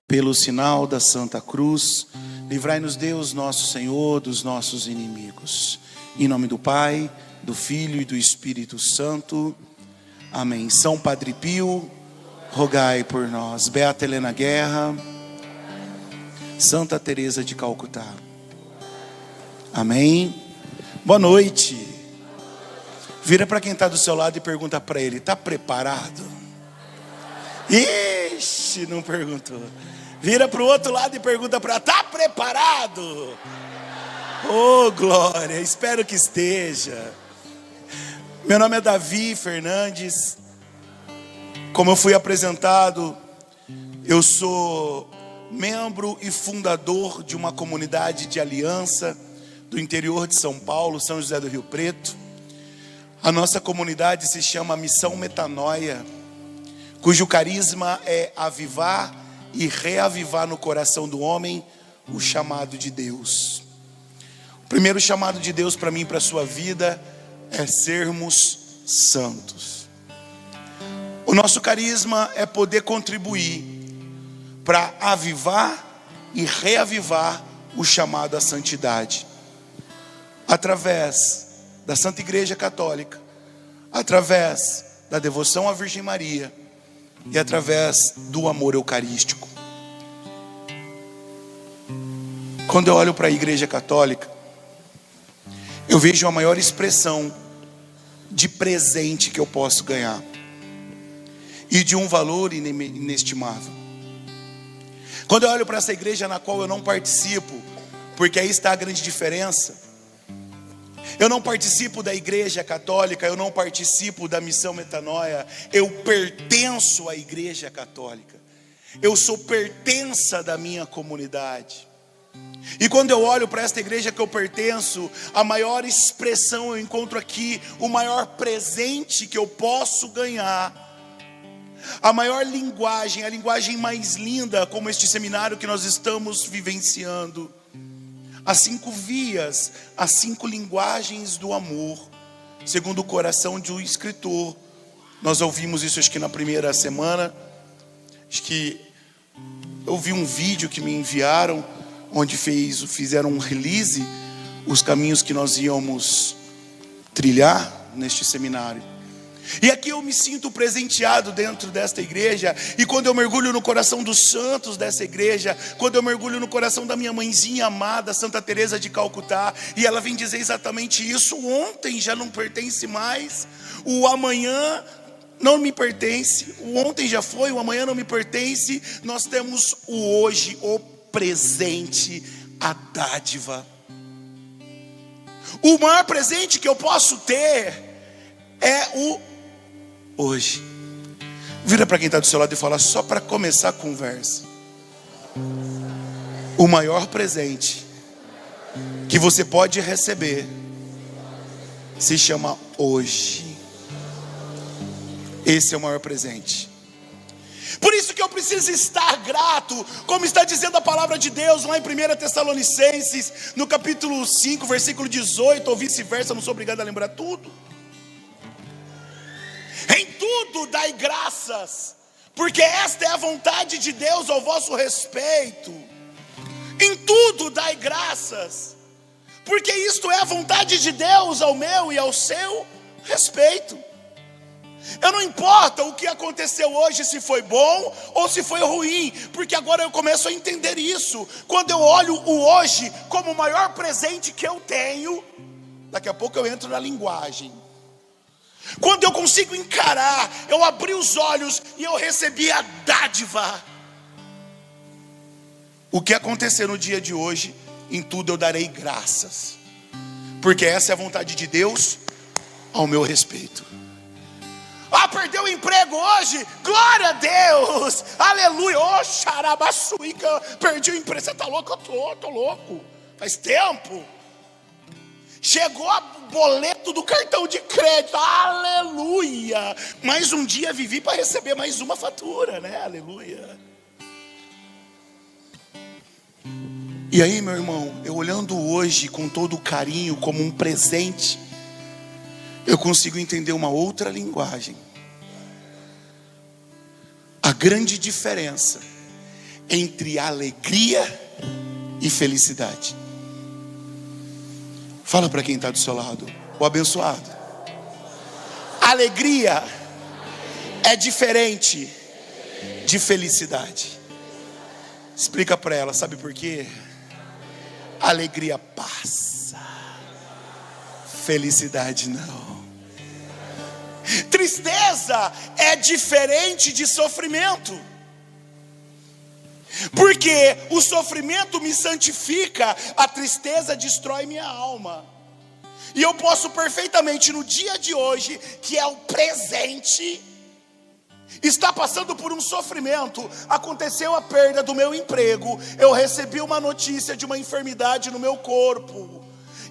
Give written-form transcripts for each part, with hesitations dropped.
Pelo sinal da Santa Cruz, livrai-nos Deus, nosso Senhor, dos nossos inimigos. Em nome do Pai, do Filho e do Espírito Santo. Amém. São Padre Pio, rogai por nós. Beata Helena Guerra, Santa Teresa de Calcutá. Amém. Boa noite. Vira para quem está do seu lado e pergunta para ele: está preparado? Ixi, não perguntou. Vira para o outro lado e pergunta para ela: está preparado? Oh, glória, espero que esteja. Meu nome é Davi Fernandes. Como eu fui apresentado, eu sou membro e fundador de uma comunidade de aliança do interior de São Paulo, São José do Rio Preto. A nossa comunidade se chama Missão Metanoia, cujo carisma é avivar e reavivar no coração do homem o chamado de Deus. O primeiro chamado de Deus para mim e para a sua vida é sermos santos. O nosso carisma é poder contribuir para avivar e reavivar o chamado à santidade, através da Santa Igreja Católica, através da devoção à Virgem Maria e através do amor eucarístico. Quando eu olho para a Igreja Católica, eu vejo a maior expressão de presente que eu posso ganhar e de um valor inestimável. Quando eu olho para essa igreja na qual eu não participo, porque aí está a grande diferença. Eu não participo da Igreja Católica, eu não participo da Missão Metanoia, eu pertenço à Igreja Católica. Eu sou pertença da minha comunidade. E quando eu olho para esta igreja que eu pertenço, a maior expressão eu encontro aqui, o maior presente que eu posso ganhar, a maior linguagem, a linguagem mais linda, como este seminário que nós estamos vivenciando. As 5 vias, as 5 linguagens do amor, segundo o coração de um escritor. Nós ouvimos isso acho que na primeira semana. Acho que eu vi um vídeo que me enviaram, onde fizeram um release, os caminhos que nós íamos trilhar neste seminário. E aqui eu me sinto presenteado dentro desta igreja. E quando eu mergulho no coração dos santos dessa igreja, quando eu mergulho no coração da minha mãezinha amada, Santa Teresa de Calcutá, e ela vem dizer exatamente isso: o ontem já não pertence mais, o amanhã não me pertence, o ontem já foi, o amanhã não me pertence. Nós temos o hoje, o presente, a dádiva. O maior presente que eu posso ter é o hoje. Vira para quem está do seu lado e fala, só para começar a conversa: o maior presente que você pode receber se chama hoje. Esse é o maior presente. Por isso que eu preciso estar grato, como está dizendo a palavra de Deus lá em 1 Tessalonicenses, no capítulo 5, versículo 18, ou vice-versa, não sou obrigado a lembrar tudo. Em tudo dai graças, porque esta é a vontade de Deus ao vosso respeito. Em tudo dai graças, porque isto é a vontade de Deus ao meu e ao seu respeito. Eu não importa o que aconteceu hoje, se foi bom ou se foi ruim, porque agora eu começo a entender isso. Quando eu olho o hoje como o maior presente que eu tenho, daqui a pouco eu entro na linguagem. Quando eu consigo encarar, eu abri os olhos e eu recebi a dádiva. O que acontecer no dia de hoje, em tudo eu darei graças, porque essa é a vontade de Deus ao meu respeito. Ah, perdeu o emprego hoje? Glória a Deus, aleluia. Oh, xarabaçuíca, perdi o emprego. Você está louco? Eu tô louco, faz tempo. Chegou o boleto do cartão de crédito, aleluia. Mais um dia vivi para receber mais uma fatura, né? Aleluia. E aí, meu irmão, eu olhando hoje com todo o carinho como um presente, eu consigo entender uma outra linguagem. A grande diferença entre alegria e felicidade. Fala para quem está do seu lado, o abençoado. Alegria é diferente de felicidade. Explica para ela, sabe por quê? Alegria passa, felicidade não. Tristeza é diferente de sofrimento, porque o sofrimento me santifica, a tristeza destrói minha alma. E eu posso perfeitamente no dia de hoje, que é o presente, estar passando por um sofrimento. Aconteceu a perda do meu emprego, eu recebi uma notícia de uma enfermidade no meu corpo.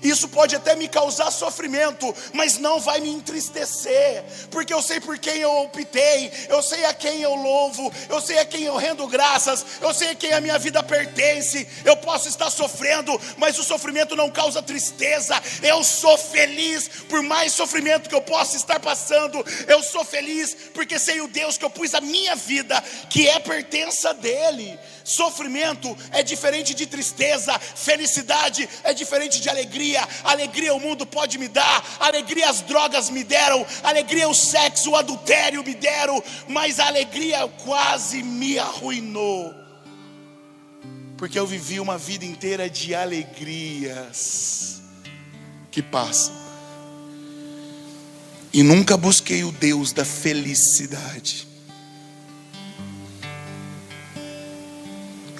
Isso pode até me causar sofrimento, mas não vai me entristecer, porque eu sei por quem eu optei, eu sei a quem eu louvo, eu sei a quem eu rendo graças, eu sei a quem a minha vida pertence. Eu posso estar sofrendo, mas o sofrimento não causa tristeza. Eu sou feliz por mais sofrimento que eu possa estar passando. Eu sou feliz porque sei o Deus que eu pus a minha vida, que é pertença dele. Sofrimento é diferente de tristeza, felicidade é diferente de alegria. Alegria o mundo pode me dar, alegria as drogas me deram, alegria o sexo, o adultério me deram, mas a alegria quase me arruinou, porque eu vivi uma vida inteira de alegrias que passam, e nunca busquei o Deus da felicidade.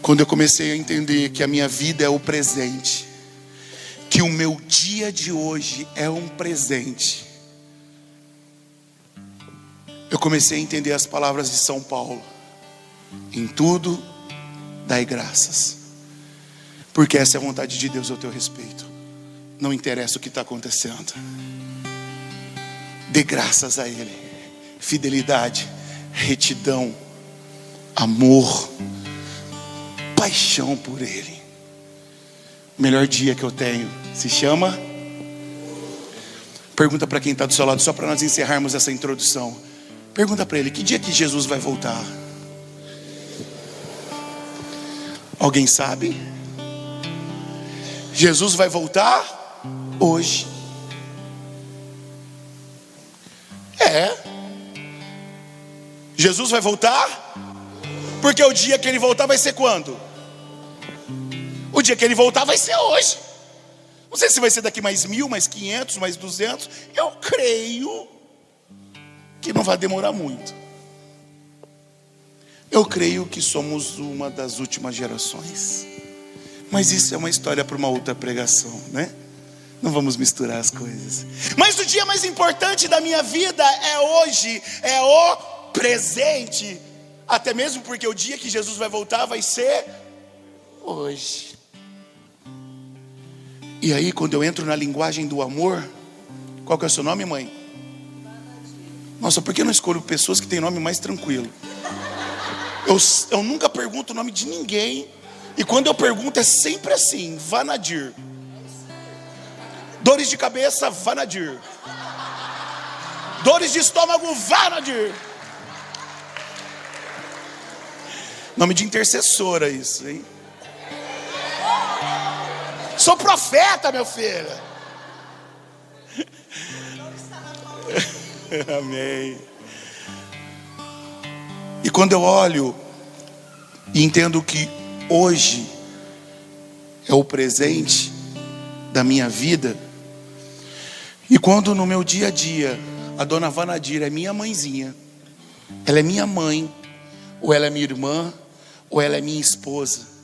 Quando eu comecei a entender que a minha vida é o presente, que o meu dia de hoje é um presente, eu comecei a entender as palavras de São Paulo: em tudo dai graças, porque essa é a vontade de Deus ao teu respeito. Não interessa o que está acontecendo, dê graças a Ele. Fidelidade, retidão, amor, paixão por Ele. O melhor dia que eu tenho se chama... Pergunta para quem está do seu lado, só para nós encerrarmos essa introdução. Pergunta para ele: que dia que Jesus vai voltar? Alguém sabe? Jesus vai voltar hoje. Jesus vai voltar, porque o dia que Ele voltar vai ser quando? O dia que Ele voltar vai ser hoje. Não sei se vai ser daqui mais 1000, mais 500, mais 200. Eu creio que não vai demorar muito. Eu creio que somos uma das últimas gerações. Mas isso é uma história para uma outra pregação, né? Não vamos misturar as coisas. Mas o dia mais importante da minha vida é hoje, é o presente. Até mesmo porque o dia que Jesus vai voltar vai ser hoje. E aí, quando eu entro na linguagem do amor, qual que é o seu nome, mãe? Nossa, por que eu não escolho pessoas que têm nome mais tranquilo? Eu nunca pergunto o nome de ninguém. E quando eu pergunto é sempre assim: Vanadir. Dores de cabeça, Vanadir. Dores de estômago, Vanadir. Nome de intercessora isso, hein? Sou profeta, meu filho. Amém. E quando eu olho e entendo que hoje é o presente da minha vida, e quando no meu dia a dia a dona Vanadir é minha mãezinha, ela é minha mãe, ou ela é minha irmã, ou ela é minha esposa,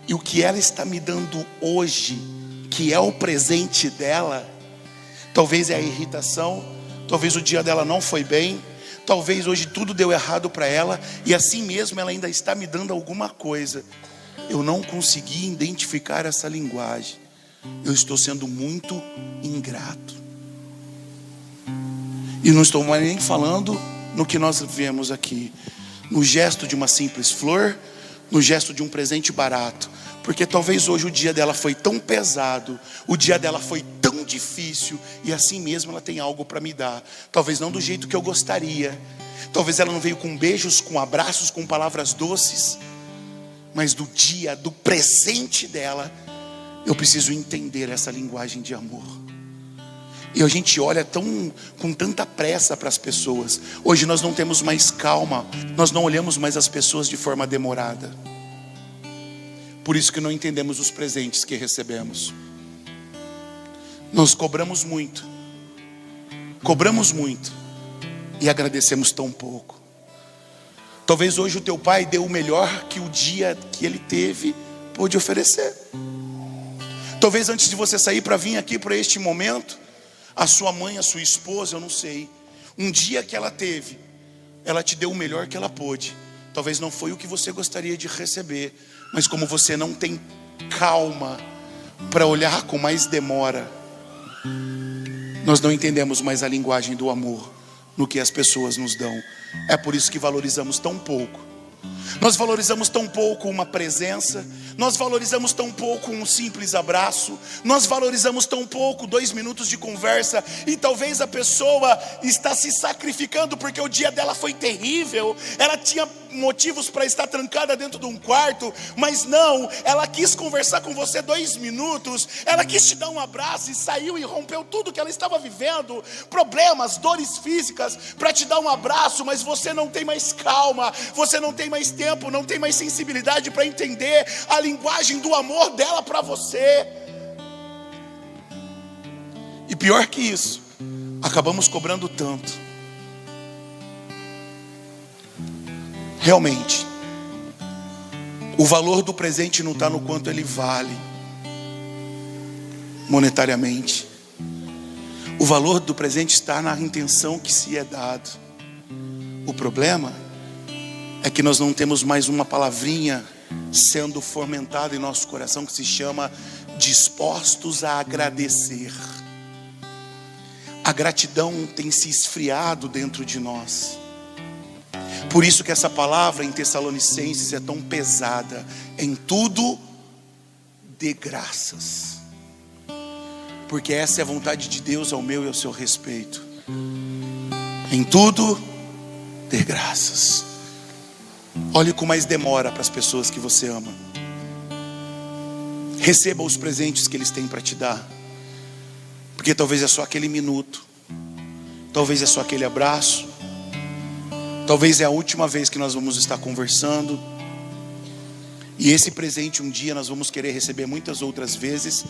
e o que ela está me dando hoje, que é o presente dela, talvez é a irritação, talvez o dia dela não foi bem, talvez hoje tudo deu errado para ela, e assim mesmo ela ainda está me dando alguma coisa. Eu não consegui identificar essa linguagem. Eu estou sendo muito ingrato. E não estou mais nem falando no que nós vemos aqui, no gesto de uma simples flor, no gesto de um presente barato, porque talvez hoje o dia dela foi tão pesado, o dia dela foi tão difícil, e assim mesmo ela tem algo para me dar, talvez não do jeito que eu gostaria, talvez ela não veio com beijos, com abraços, com palavras doces, mas do dia, do presente dela, eu preciso entender essa linguagem de amor. E a gente olha com tanta pressa para as pessoas. Hoje nós não temos mais calma, nós não olhamos mais as pessoas de forma demorada. Por isso que não entendemos os presentes que recebemos. Nós cobramos muito e agradecemos tão pouco. Talvez hoje o teu pai deu o melhor que o dia que ele teve pôde oferecer. Talvez antes de você sair para vir aqui para este momento, a sua mãe, a sua esposa, eu não sei, um dia que ela teve, ela te deu o melhor que ela pôde. Talvez não foi o que você gostaria de receber, mas como você não tem calma para olhar com mais demora, nós não entendemos mais a linguagem do amor no que as pessoas nos dão. É por isso que valorizamos tão pouco. Nós valorizamos tão pouco uma presença, nós valorizamos tão pouco um simples abraço, nós valorizamos tão pouco 2 minutos de conversa, e talvez a pessoa está se sacrificando porque o dia dela foi terrível, ela tinha motivos para estar trancada dentro de um quarto, mas não, ela quis conversar com você 2 minutos, ela quis te dar um abraço e saiu e rompeu tudo que ela estava vivendo, problemas, dores físicas, para te dar um abraço, mas você não tem mais calma, você não tem mais tempo, não tem mais sensibilidade para entender a linguagem do amor dela para você. E pior que isso, acabamos cobrando tanto. Realmente, o valor do presente não está no quanto ele vale monetariamente. O valor do presente está na intenção que se é dado. O problema é que nós não temos mais uma palavrinha sendo fomentada em nosso coração que se chama dispostos a agradecer. A gratidão tem se esfriado dentro de nós. Por isso que essa palavra em Tessalonicenses é tão pesada. Em tudo dê graças, porque essa é a vontade de Deus ao meu e ao seu respeito. Em tudo dê graças. Olhe com mais demora para as pessoas que você ama. Receba os presentes que eles têm para te dar, porque talvez é só aquele minuto, talvez é só aquele abraço, talvez é a última vez que nós vamos estar conversando. E esse presente um dia nós vamos querer receber muitas outras vezes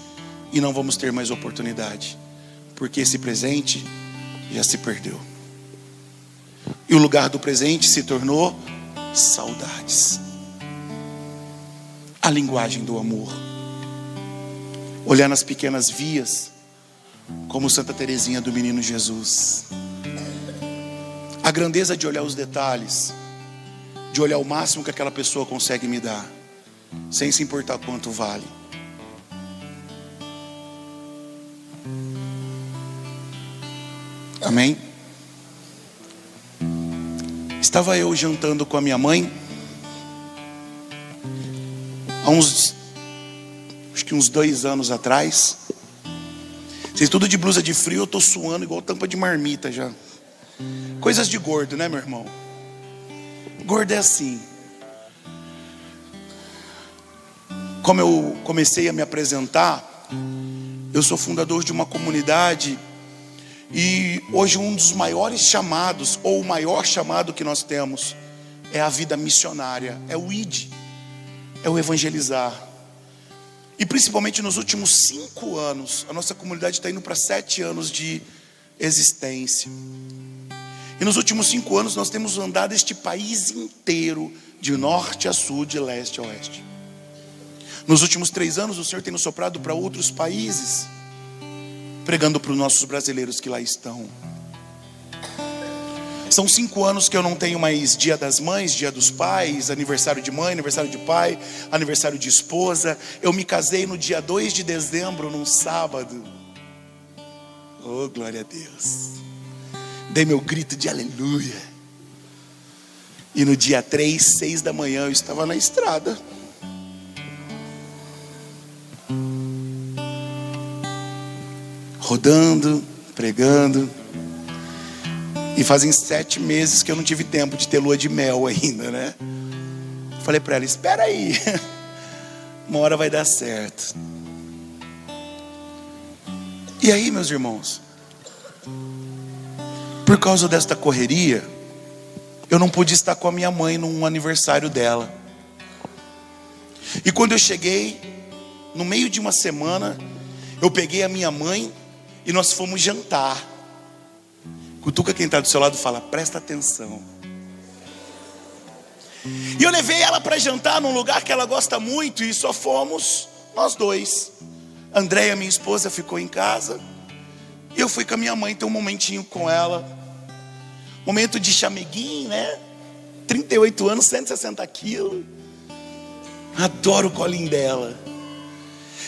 e não vamos ter mais oportunidade, porque esse presente já se perdeu. E o lugar do presente se tornou saudades. A linguagem do amor. Olhar nas pequenas vias, como Santa Teresinha do Menino Jesus. A grandeza de olhar os detalhes, de olhar o máximo que aquela pessoa consegue me dar, sem se importar quanto vale. Amém? Estava eu jantando com a minha mãe há acho que uns 2 anos atrás. Vocês tudo de blusa de frio, eu estou suando igual tampa de marmita já. Coisas de gordo, né, meu irmão? Gordo é assim. Como eu comecei a me apresentar, eu sou fundador de uma comunidade. E hoje um dos maiores chamados, ou o maior chamado que nós temos, é a vida missionária, é o ID, é o evangelizar. E principalmente nos últimos 5 anos, a nossa comunidade está indo para 7 anos de existência. E nos últimos 5 anos nós temos andado este país inteiro, de norte a sul, de leste a oeste. Nos últimos 3 anos o Senhor tem nos soprado para outros países, pregando para os nossos brasileiros que lá estão. São 5 anos que eu não tenho mais Dia das Mães, Dia dos Pais, aniversário de mãe, aniversário de pai, aniversário de esposa. Eu me casei no dia 2 de dezembro, num sábado. Oh, glória a Deus. Dei meu grito de aleluia. E no dia 3, 6 da manhã, eu estava na estrada. Rodando, pregando. E fazem 7 meses que eu não tive tempo de ter lua de mel ainda, né? Falei para ela: espera aí, uma hora vai dar certo. E aí, meus irmãos, por causa desta correria, eu não pude estar com a minha mãe no aniversário dela. E quando eu cheguei, no meio de uma semana, eu peguei a minha mãe e nós fomos jantar. Cutuca quem está do seu lado e fala: presta atenção. E eu levei ela para jantar num lugar que ela gosta muito, e só fomos nós dois. Andréia, minha esposa, ficou em casa. E eu fui com a minha mãe ter um momentinho com ela. Momento de chameguinho, né? 38 anos, 160 quilos. Adoro o colinho dela.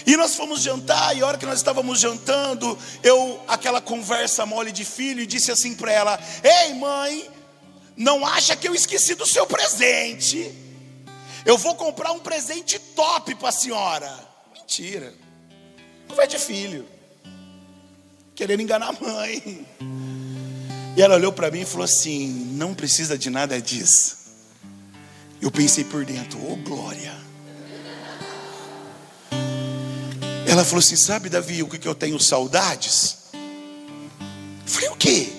E nós fomos jantar, e a hora que nós estávamos jantando, aquela conversa mole de filho, e disse assim para ela: ei, mãe, não acha que eu esqueci do seu presente? Eu vou comprar um presente top para a senhora. Mentira. Conversa de filho, querendo enganar a mãe. E ela olhou para mim e falou assim: não precisa de nada disso. Eu pensei por dentro: oh glória. Ela falou assim: sabe, Davi, o que eu tenho saudades? Eu falei: o quê?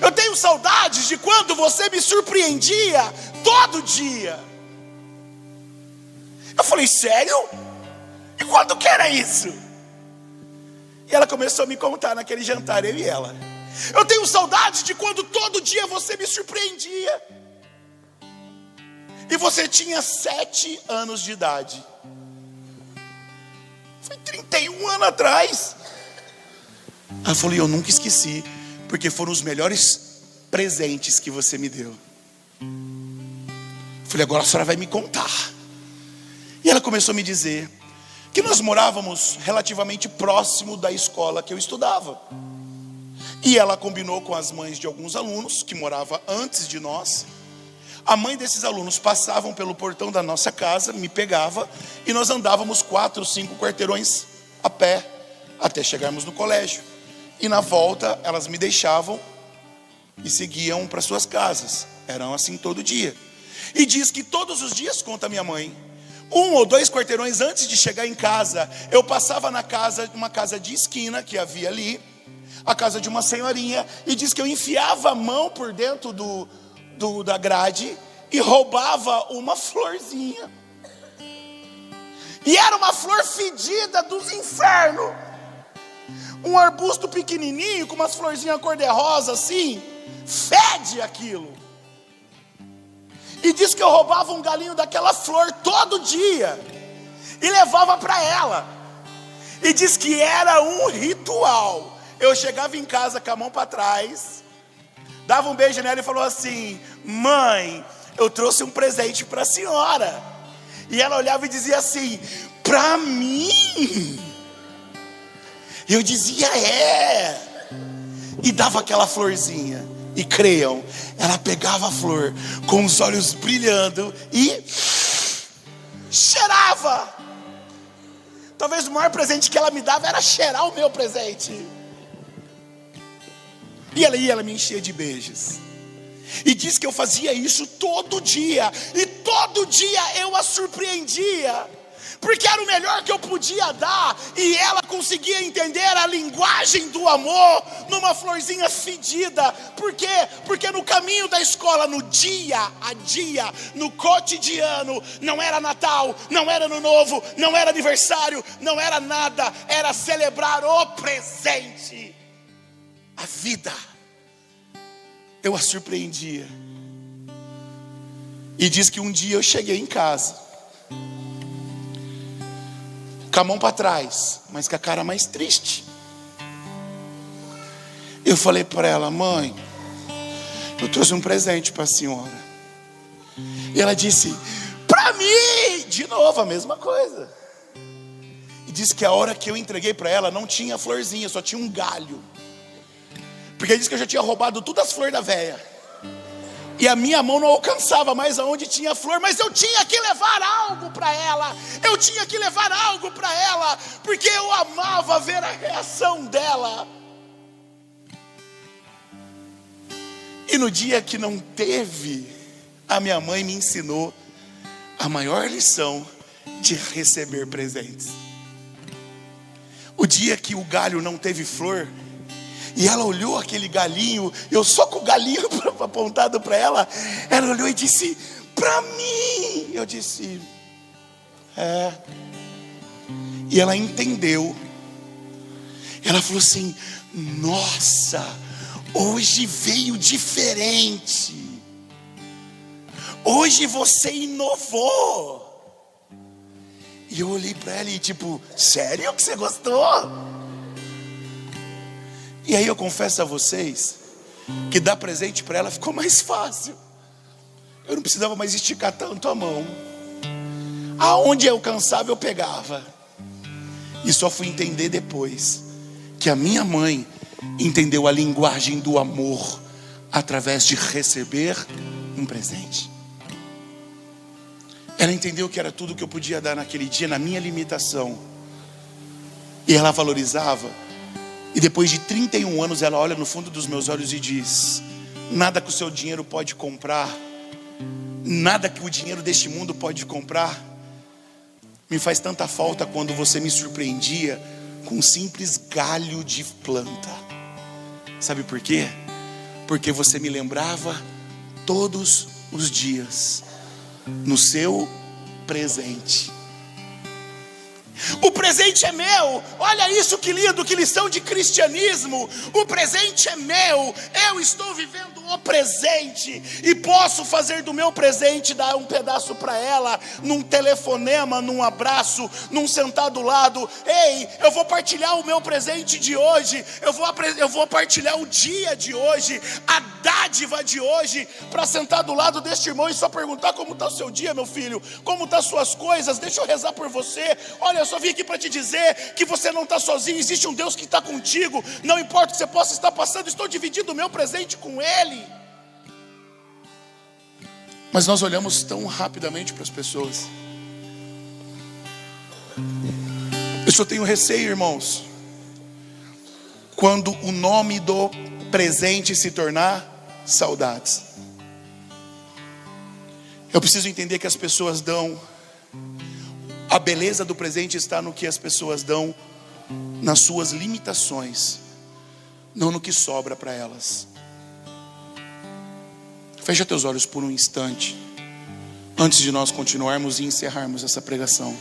Eu tenho saudades de quando você me surpreendia todo dia. Eu falei: sério? E quando que era isso? E ela começou a me contar naquele jantar, eu e ela. Eu tenho saudade de quando todo dia você me surpreendia. E você tinha 7 anos de idade. Foi 31 anos atrás. Ela falou: eu nunca esqueci, porque foram os melhores presentes que você me deu. Eu falei: agora a senhora vai me contar. E ela começou a me dizer que nós morávamos relativamente próximo da escola que eu estudava. E ela combinou com as mães de alguns alunos que moravam antes de nós. A mãe desses alunos passavam pelo portão da nossa casa, me pegava, e nós andávamos 4 ou 5 quarteirões a pé até chegarmos no colégio. E na volta elas me deixavam e seguiam para suas casas. Eram assim todo dia. E diz que todos os dias, conta minha mãe, 1 ou 2 quarteirões antes de chegar em casa, eu passava na casa, uma casa de esquina que havia ali, a casa de uma senhorinha, e diz que eu enfiava a mão por dentro da grade e roubava uma florzinha. E era uma flor fedida dos infernos. Um arbusto pequenininho com umas florzinhas cor-de-rosa assim, fede aquilo. E diz que eu roubava um galinho daquela flor todo dia e levava para ela. E diz que era um ritual. Eu chegava em casa com a mão para trás, dava um beijo nela e falou assim: mãe, eu trouxe um presente para a senhora. E ela olhava e dizia assim: para mim? Eu dizia: é. E dava aquela florzinha. E creiam, ela pegava a flor com os olhos brilhando e cheirava. Talvez o maior presente que ela me dava era cheirar o meu presente. E ela me enchia de beijos. E diz que eu fazia isso todo dia. E todo dia eu a surpreendia, porque era o melhor que eu podia dar. E ela conseguia entender a linguagem do amor numa florzinha fedida. Por quê? Porque no caminho da escola, no dia a dia, no cotidiano, não era Natal, não era Ano Novo, não era aniversário, não era nada. Era celebrar o presente, a vida. Eu a surpreendia. E diz que um dia eu cheguei em casa com a mão para trás, mas com a cara mais triste. Eu falei para ela: mãe, eu trouxe um presente para a senhora. E ela disse: para mim. De novo a mesma coisa. E disse que a hora que eu entreguei para ela não tinha florzinha, só tinha um galho. Porque disse que eu já tinha roubado todas as flores da véia. E a minha mão não alcançava mais aonde tinha flor. Mas eu tinha que levar algo para ela. Eu tinha que levar algo para ela, porque eu amava ver a reação dela. E no dia que não teve, a minha mãe me ensinou a maior lição de receber presentes. O dia que o galho não teve flor, e ela olhou aquele galinho, eu só com o galinho apontado para ela, ela olhou e disse: para mim. Eu disse: é. E ela entendeu. Ela falou assim: nossa, hoje veio diferente. Hoje você inovou. E eu olhei para ela e tipo: sério que você gostou? E aí eu confesso a vocês que dar presente para ela ficou mais fácil. Eu não precisava mais esticar tanto a mão. Aonde eu cansava eu pegava. E só fui entender depois que a minha mãe entendeu a linguagem do amor através de receber um presente. Ela entendeu que era tudo que eu podia dar naquele dia, na minha limitação. E ela valorizava. E depois de 31 anos ela olha no fundo dos meus olhos e diz: nada que o seu dinheiro pode comprar, nada que o dinheiro deste mundo pode comprar, me faz tanta falta quando você me surpreendia com um simples galho de planta. Sabe por quê? Porque você me lembrava todos os dias no seu presente. O presente é meu. Olha isso, que lindo, que lição de cristianismo. O presente é meu. Eu estou vivendo o presente e posso fazer do meu presente, dar um pedaço para ela, num telefonema, num abraço, num sentar do lado. Ei, eu vou partilhar o meu presente de hoje. Eu vou partilhar o dia de hoje, a dádiva de hoje, para sentar do lado deste irmão e só perguntar: como está o seu dia, meu filho? Como estão as suas coisas? Deixa eu rezar por você. Olha, eu só vim aqui para te dizer que você não está sozinho. Existe um Deus que está contigo. Não importa o que você possa estar passando, estou dividindo o meu presente com Ele. Mas nós olhamos tão rapidamente para as pessoas. Eu só tenho receio, irmãos, quando o nome do presente se tornar saudades. Eu preciso entender que as pessoas dão. A beleza do presente está no que as pessoas dão, nas suas limitações, não no que sobra para elas. Fecha teus olhos por um instante, antes de nós continuarmos e encerrarmos essa pregação.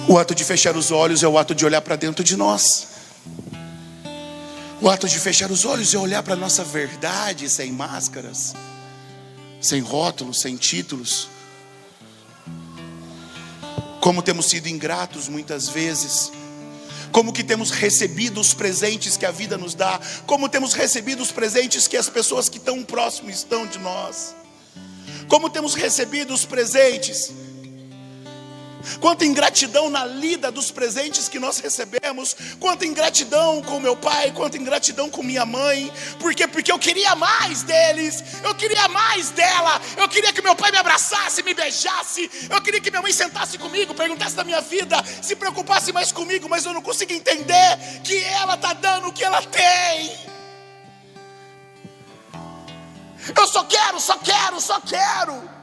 O ato de fechar os olhos é o ato de olhar para dentro de nós. O ato de fechar os olhos é olhar para a nossa verdade, sem máscaras, sem rótulos, sem títulos. Como temos sido ingratos muitas vezes. Como que temos recebido os presentes que a vida nos dá. Como temos recebido os presentes que as pessoas que estão próximas estão de nós. Como temos recebido os presentes. Quanta ingratidão na lida dos presentes que nós recebemos. Quanta ingratidão com meu pai, quanta ingratidão com minha mãe. Por quê? Porque eu queria mais deles, eu queria mais dela. Eu queria que meu pai me abraçasse, me beijasse. Eu queria que minha mãe sentasse comigo, perguntasse da minha vida, se preocupasse mais comigo. Mas eu não consigo entender que ela está dando o que ela tem. Eu só quero.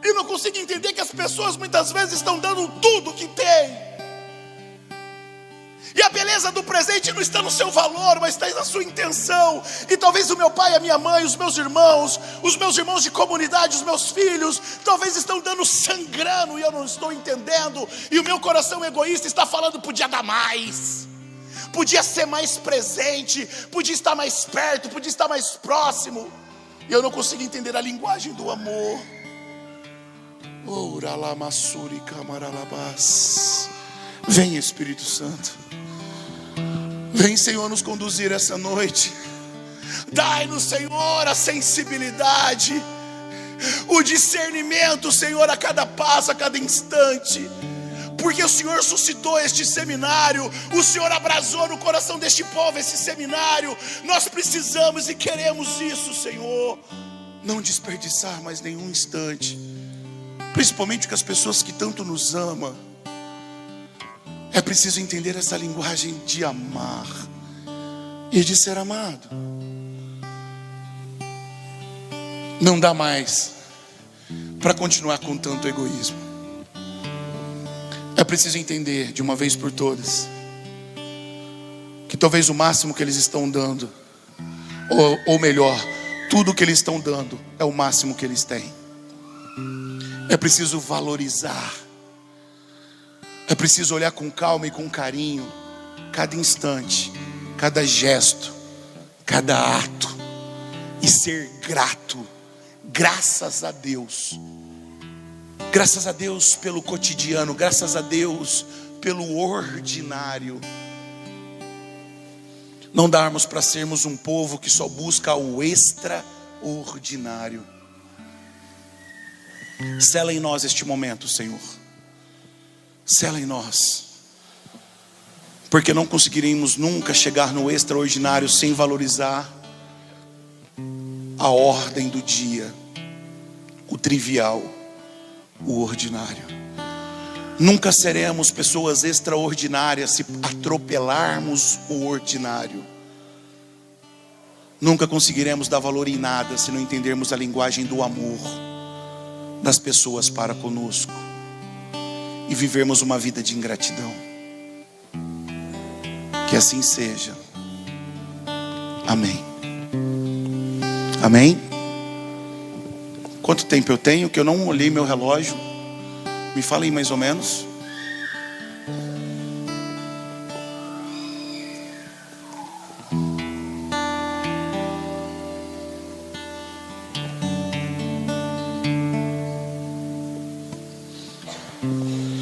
E não consigo entender que as pessoas muitas vezes estão dando tudo que tem. E a beleza do presente não está no seu valor, mas está na sua intenção. E talvez o meu pai, a minha mãe, os meus irmãos de comunidade, os meus filhos, talvez estão dando sangrando e eu não estou entendendo. E o meu coração egoísta está falando: podia dar mais, podia ser mais presente, podia estar mais perto, podia estar mais próximo. E eu não consigo entender a linguagem do amor. Vem, Espírito Santo. Vem, Senhor, nos conduzir essa noite. Dai-nos, Senhor, a sensibilidade, o discernimento, Senhor, a cada passo, a cada instante. Porque o Senhor suscitou este seminário, o Senhor abrasou no coração deste povo esse seminário. Nós precisamos e queremos isso, Senhor. Não desperdiçar mais nenhum instante. Principalmente com as pessoas que tanto nos amam. É preciso entender essa linguagem de amar e de ser amado. Não dá mais para continuar com tanto egoísmo. É preciso entender de uma vez por todas que talvez o máximo que eles estão dando, ou melhor, tudo que eles estão dando é o máximo que eles têm. É preciso valorizar. É preciso olhar com calma e com carinho cada instante, cada gesto, cada ato, e ser grato. Graças a Deus. Graças a Deus pelo cotidiano, graças a Deus pelo ordinário. Não darmos para sermos um povo que só busca o extraordinário. Sela em nós este momento, Senhor. Sela em nós. Porque não conseguiremos nunca chegar no extraordinário sem valorizar a ordem do dia, o trivial, o ordinário. Nunca seremos pessoas extraordinárias se atropelarmos o ordinário. Nunca conseguiremos dar valor em nada se não entendermos a linguagem do amor das pessoas para conosco e vivermos uma vida de ingratidão. Que assim seja. Amém. Amém. Quanto tempo eu tenho? Que eu não olhei meu relógio. Me falem mais ou menos.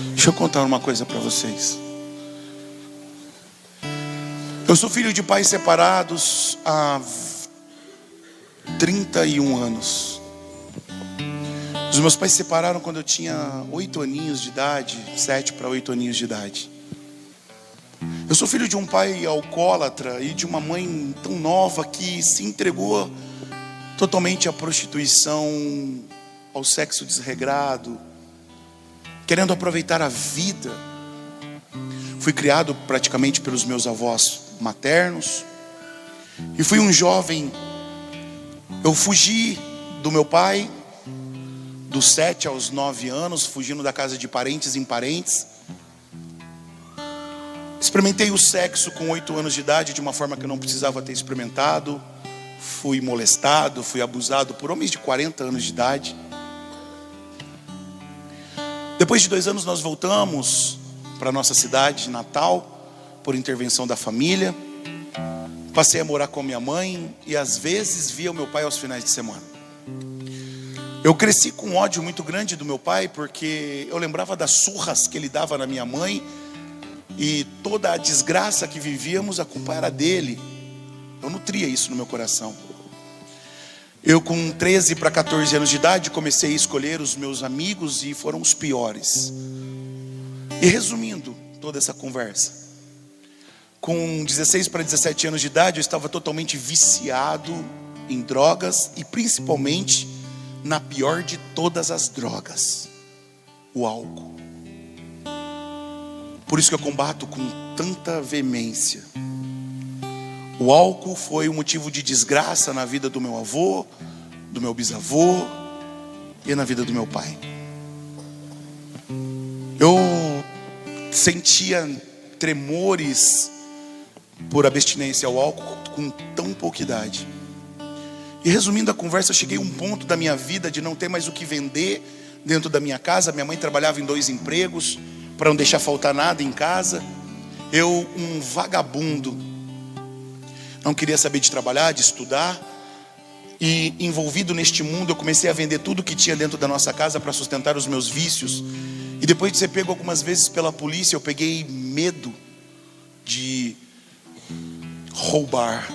Deixa eu contar uma coisa para vocês. Eu sou filho de pais separados há 31 anos. Os meus pais se separaram quando eu tinha 8 aninhos de idade, 7 para 8 aninhos de idade. Eu sou filho de um pai alcoólatra e de uma mãe tão nova que se entregou totalmente à prostituição, ao sexo desregrado, querendo aproveitar a vida. Fui criado praticamente pelos meus avós maternos e fui um jovem. Eu fugi do meu pai dos 7 aos 9 anos, fugindo da casa de parentes em parentes. Experimentei o sexo com 8 anos de idade de uma forma que eu não precisava ter experimentado. Fui molestado, fui abusado por homens de 40 anos de idade. Depois de 2 anos nós voltamos para a nossa cidade natal, por intervenção da família. Passei a morar com minha mãe e às vezes via o meu pai aos finais de semana. Eu cresci com um ódio muito grande do meu pai, porque eu lembrava das surras que ele dava na minha mãe, e toda a desgraça que vivíamos, a culpa era dele. Eu nutria isso no meu coração. Eu com 13 para 14 anos de idade comecei a escolher os meus amigos e foram os piores. E resumindo toda essa conversa, com 16 para 17 anos de idade eu estava totalmente viciado em drogas e principalmente na pior de todas as drogas, o álcool. Por isso que eu combato com tanta veemência. O álcool foi um motivo de desgraça na vida do meu avô, do meu bisavô e na vida do meu pai. Eu sentia tremores por abstinência ao álcool com tão pouca idade. E resumindo a conversa, eu cheguei a um ponto da minha vida de não ter mais o que vender dentro da minha casa. Minha mãe trabalhava em 2 empregos para não deixar faltar nada em casa. Eu, um vagabundo, não queria saber de trabalhar, de estudar. E envolvido neste mundo, eu comecei a vender tudo que tinha dentro da nossa casa para sustentar os meus vícios. E depois de ser pego algumas vezes pela polícia, eu peguei medo de roubar.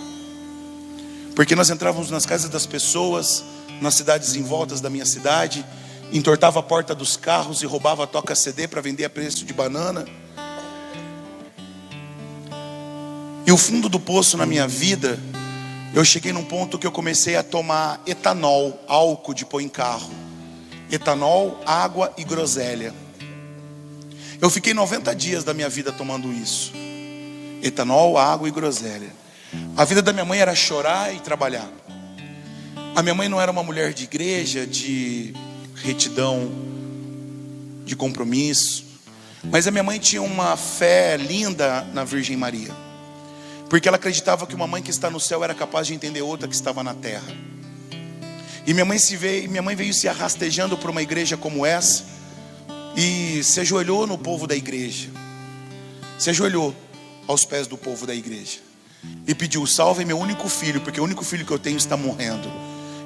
Porque nós entrávamos nas casas das pessoas, nas cidades em voltas da minha cidade, entortava a porta dos carros e roubava a toca CD para vender a preço de banana. E o fundo do poço na minha vida, eu cheguei num ponto que eu comecei a tomar etanol, álcool de pôr em carro. Etanol, água e groselha. Eu fiquei 90 dias da minha vida tomando isso. Etanol, água e groselha. A vida da minha mãe era chorar e trabalhar. A minha mãe não era uma mulher de igreja, de retidão, de compromisso, mas a minha mãe tinha uma fé linda na Virgem Maria, porque ela acreditava que uma mãe que está no céu era capaz de entender outra que estava na terra. E minha mãe veio se arrastejando por uma igreja como essa, e se ajoelhou no povo da igreja, se ajoelhou aos pés do povo da igreja, e pediu: salve meu único filho, porque o único filho que eu tenho está morrendo.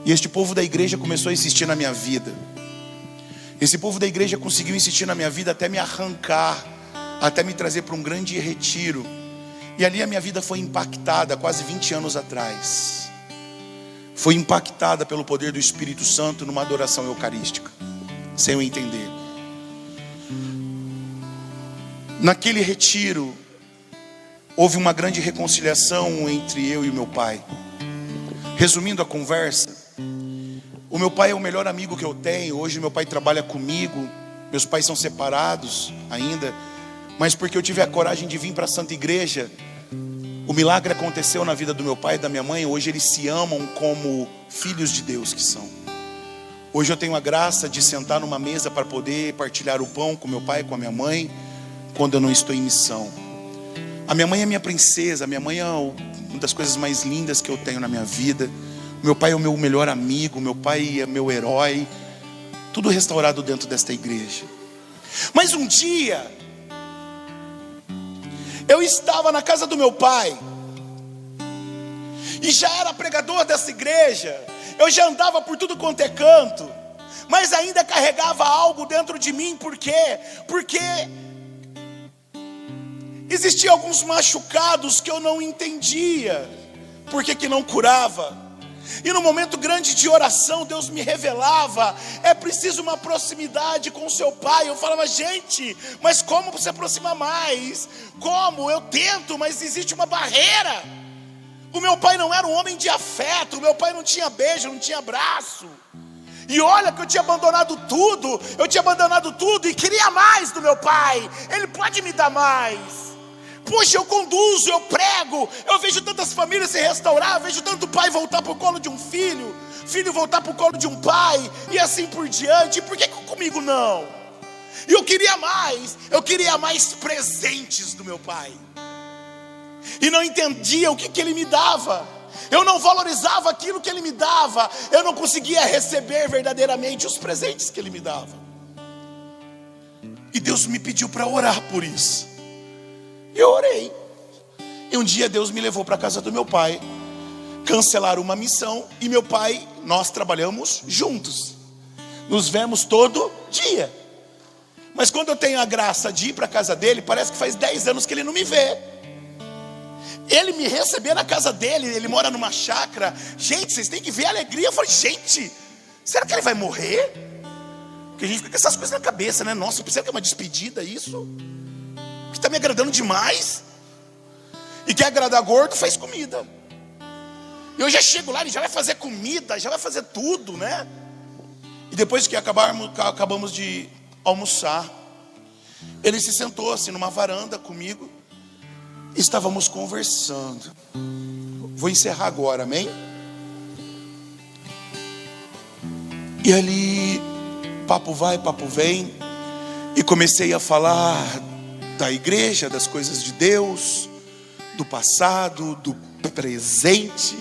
E este povo da igreja começou a insistir na minha vida. Esse povo da igreja conseguiu insistir na minha vida até me arrancar, até me trazer para um grande retiro. E ali a minha vida foi impactada, quase 20 anos atrás. Foi impactada pelo poder do Espírito Santo numa adoração eucarística, sem eu entender. Naquele retiro, houve uma grande reconciliação entre eu e o meu pai. Resumindo a conversa, o meu pai é o melhor amigo que eu tenho. Hoje meu pai trabalha comigo. Meus pais são separados ainda, mas porque eu tive a coragem de vir para a Santa Igreja, o milagre aconteceu na vida do meu pai e da minha mãe. Hoje eles se amam como filhos de Deus que são. Hoje eu tenho a graça de sentar numa mesa para poder partilhar o pão com meu pai e com a minha mãe, quando eu não estou em missão. A minha mãe é minha princesa. A minha mãe é uma das coisas mais lindas que eu tenho na minha vida. Meu pai é o meu melhor amigo, meu pai é meu herói. Tudo restaurado dentro desta igreja. Mas um dia, eu estava na casa do meu pai, e já era pregador dessa igreja. Eu já andava por tudo quanto é canto, mas ainda carregava algo dentro de mim. Por quê? Porque existiam alguns machucados que eu não entendia, por que não curava. E no momento grande de oração, Deus me revelava: é preciso uma proximidade com o seu pai. Eu falava: gente, mas como se aproximar mais? Como? Eu tento, mas existe uma barreira. O meu pai não era um homem de afeto. O meu pai não tinha beijo, não tinha abraço. E olha que eu tinha abandonado tudo e queria mais do meu pai. Ele pode me dar mais. Puxa, eu conduzo, eu prego, eu vejo tantas famílias se restaurar, vejo tanto pai voltar para o colo de um filho, filho voltar para o colo de um pai, e assim por diante. Por que comigo não? E eu queria mais presentes do meu pai, e não entendia o que ele me dava. Eu não valorizava aquilo que ele me dava, eu não conseguia receber verdadeiramente os presentes que ele me dava. E Deus me pediu para orar por isso. Eu orei. E um dia Deus me levou para a casa do meu pai, cancelaram uma missão, e meu pai, nós trabalhamos juntos, nos vemos todo dia. Mas quando eu tenho a graça de ir para a casa dele, parece que faz 10 anos que ele não me vê. Ele me receber na casa dele, ele mora numa chácara. Gente, vocês têm que ver a alegria. Eu falei: gente, será que ele vai morrer? Porque a gente fica com essas coisas na cabeça, né? Nossa, será que é uma despedida isso? Que está me agradando demais. E quer agradar gordo, faz comida. Eu já chego lá, ele já vai fazer comida, já vai fazer tudo, né? E depois que acabamos de almoçar, ele se sentou assim numa varanda comigo. Estávamos conversando. Vou encerrar agora, amém? E ali, papo vai, papo vem. E comecei a falar da igreja, das coisas de Deus, do passado, do presente.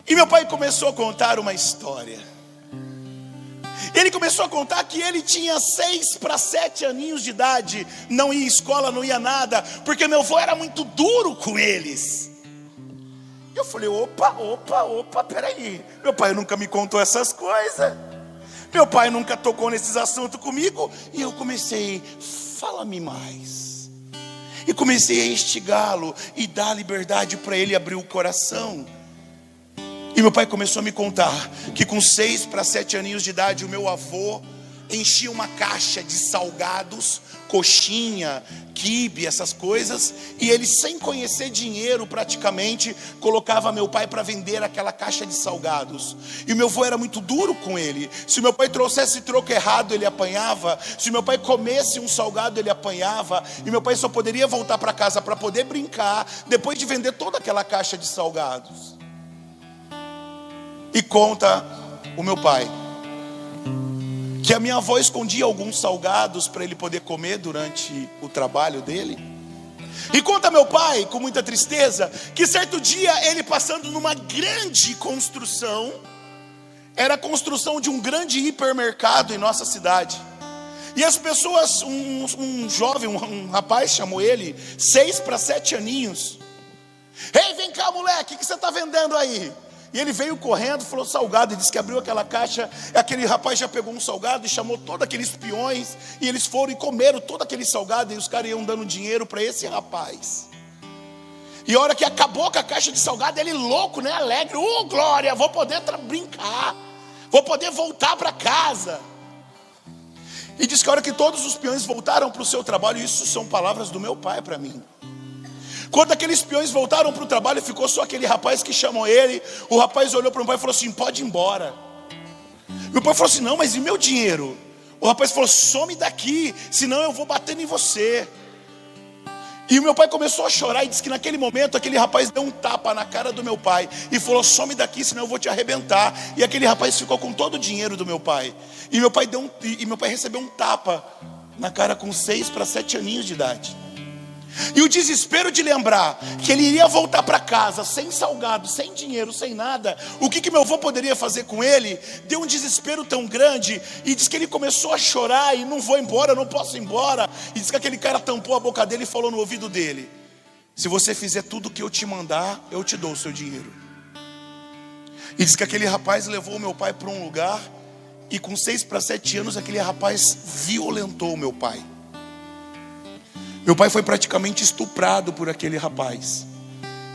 E meu pai começou a contar uma história. Ele começou a contar que ele tinha 6 para 7 aninhos de idade, não ia à escola, não ia nada, porque meu avô era muito duro com eles. Eu falei: opa, peraí, meu pai nunca me contou essas coisas, meu pai nunca tocou nesses assuntos comigo. E eu comecei: fala-me mais. E comecei a instigá-lo e dar liberdade para ele abrir o coração. E meu pai começou a me contar que com 6 para 7 aninhos de idade, o meu avô enchia uma caixa de salgados, coxinha, quibe, essas coisas, e ele, sem conhecer dinheiro praticamente, colocava meu pai para vender aquela caixa de salgados. E o meu avô era muito duro com ele. Se o meu pai trouxesse troco errado, ele apanhava. Se o meu pai comesse um salgado, ele apanhava. E meu pai só poderia voltar para casa para poder brincar, depois de vender toda aquela caixa de salgados. E conta o meu pai que a minha avó escondia alguns salgados para ele poder comer durante o trabalho dele. E conta meu pai, com muita tristeza, que certo dia ele passando numa grande construção, era a construção de um grande hipermercado em nossa cidade. E as pessoas, um jovem, um rapaz chamou ele, 6 para 7 aninhos. Ei, vem cá moleque, o que você está vendendo aí? E ele veio correndo, falou salgado, e disse que abriu aquela caixa. Aquele rapaz já pegou um salgado e chamou todos aqueles peões, e eles foram e comeram todo aquele salgado, e os caras iam dando dinheiro para esse rapaz. E a hora que acabou com a caixa de salgado, ele louco, né, alegre, glória, vou poder brincar, vou poder voltar para casa. E diz que a hora que todos os peões voltaram para o seu trabalho, isso são palavras do meu pai para mim. Quando aqueles peões voltaram para o trabalho, ficou só aquele rapaz que chamou ele. O rapaz olhou para o meu pai e falou assim: pode ir embora. Meu pai falou assim: não, mas e meu dinheiro? O rapaz falou: some daqui, senão eu vou batendo em você. E o meu pai começou a chorar e disse que naquele momento aquele rapaz deu um tapa na cara do meu pai e falou: some daqui, senão eu vou te arrebentar. E aquele rapaz ficou com todo o dinheiro do meu pai. E meu pai recebeu um tapa na cara com 6 para 7 aninhos de idade. E o desespero de lembrar que ele iria voltar para casa sem salgado, sem dinheiro, sem nada, o que meu avô poderia fazer com ele, deu um desespero tão grande. E diz que ele começou a chorar e: não vou embora, não posso ir embora. E diz que aquele cara tampou a boca dele e falou no ouvido dele: se você fizer tudo o que eu te mandar, eu te dou o seu dinheiro. E diz que aquele rapaz levou o meu pai para um lugar, e com 6 para 7 anos aquele rapaz violentou o meu pai. Meu pai foi praticamente estuprado por aquele rapaz,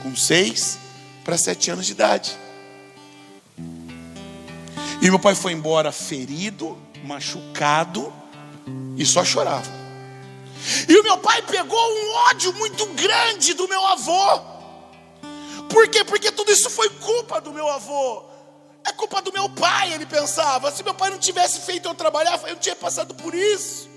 com 6 para 7 anos de idade. E meu pai foi embora ferido, machucado, e só chorava. E o meu pai pegou um ódio muito grande do meu avô. Por quê? Porque tudo isso foi culpa do meu avô. É culpa do meu pai, ele pensava. Se meu pai não tivesse feito eu trabalhar, eu não tinha passado por isso.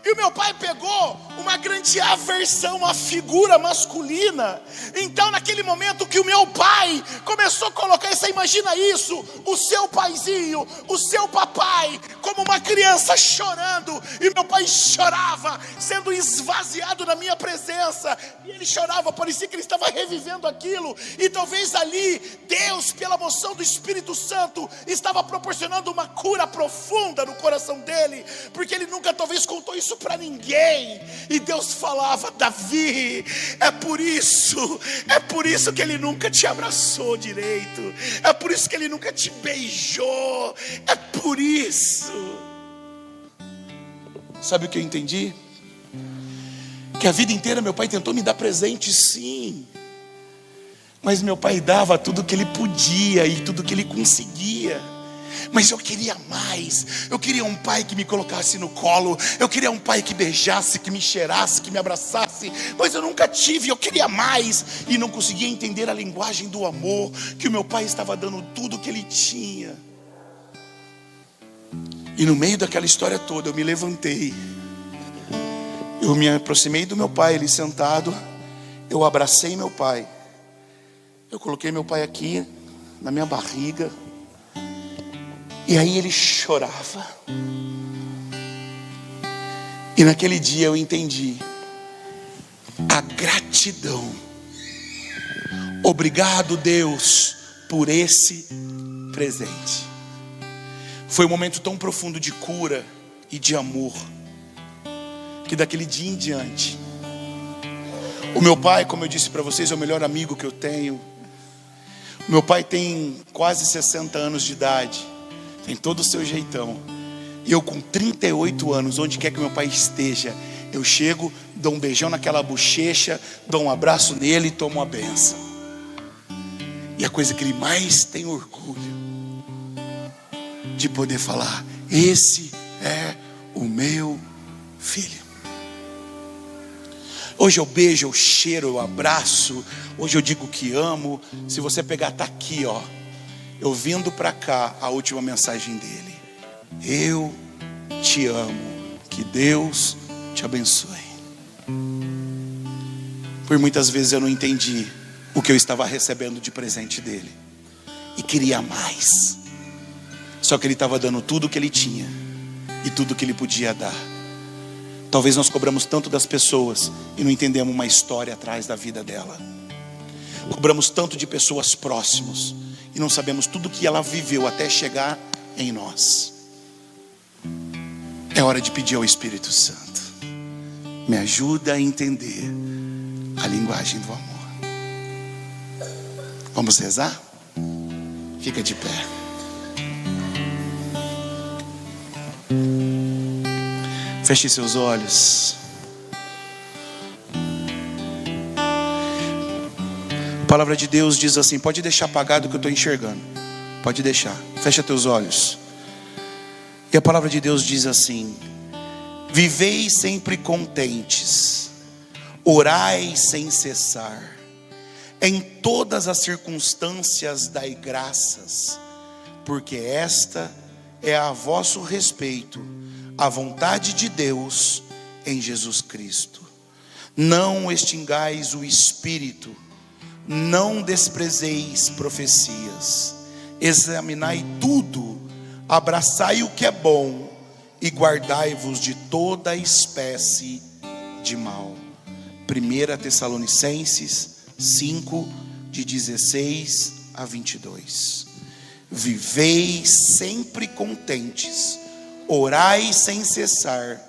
E o meu pai pegou uma grande aversão à figura masculina. Então naquele momento que o meu pai começou a colocar, você imagina isso, o seu paizinho, o seu papai, como uma criança chorando. E meu pai chorava, sendo esvaziado na minha presença. E ele chorava, parecia que ele estava revivendo aquilo. E talvez ali, Deus, pela moção do Espírito Santo, estava proporcionando uma cura profunda no coração dele. Porque ele nunca talvez contou isso para ninguém. E Deus falava: Davi, é por isso que ele nunca te abraçou direito, é por isso que ele nunca te beijou, é por isso. Sabe o que eu entendi? Que a vida inteira meu pai tentou me dar presente, sim, mas meu pai dava tudo que ele podia e tudo que ele conseguia. Mas eu queria mais. Eu queria um pai que me colocasse no colo. Eu queria um pai que beijasse, que me cheirasse, que me abraçasse. Mas eu nunca tive, eu queria mais. E não conseguia entender a linguagem do amor, que o meu pai estava dando tudo que ele tinha. E no meio daquela história toda eu me levantei. Eu me aproximei do meu pai, ele sentado. Eu abracei meu pai. Eu coloquei meu pai aqui na minha barriga. E aí ele chorava. E naquele dia eu entendi a gratidão. Obrigado, Deus, por esse presente. Foi um momento tão profundo de cura e de amor, que daquele dia em diante, o meu pai, como eu disse para vocês, é o melhor amigo que eu tenho. O meu pai tem quase 60 anos de idade. Tem todo o seu jeitão. E eu com 38 anos, onde quer que meu pai esteja, eu chego, dou um beijão naquela bochecha, dou um abraço nele e tomo uma benção. E a coisa que ele mais tem orgulho de poder falar: esse é o meu filho. Hoje eu beijo, eu cheiro, eu abraço. Hoje eu digo que amo. Se você pegar, tá aqui, ó, eu vindo para cá, a última mensagem dele: eu te amo, que Deus te abençoe. Por muitas vezes eu não entendi o que eu estava recebendo de presente dele. e queria mais. Só que ele estava dando tudo o que ele tinha e tudo o que ele podia dar. Talvez nós cobramos tanto das pessoas e não entendemos uma história atrás da vida dela. Cobramos tanto de pessoas próximas e não sabemos tudo que ela viveu até chegar em nós. É hora de pedir ao Espírito Santo: me ajuda a entender a linguagem do amor. Vamos rezar? Fica de pé. Feche seus olhos. A palavra de Deus diz assim: pode deixar apagado o que eu estou enxergando. Pode deixar. Fecha teus olhos. E a palavra de Deus diz assim: vivei sempre contentes, orai sem cessar, em todas as circunstâncias dai graças, porque esta é a vosso respeito a vontade de Deus em Jesus Cristo. Não extingais o Espírito, não desprezeis profecias, examinai tudo, abraçai o que é bom e guardai-vos de toda espécie de mal. 1 Tessalonicenses 5, de 16 a 22. Vivei sempre contentes, orai sem cessar,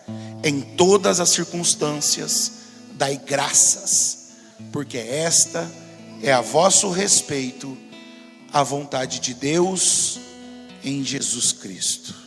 em todas as circunstâncias dai graças, porque esta é a vosso respeito a vontade de Deus em Jesus Cristo.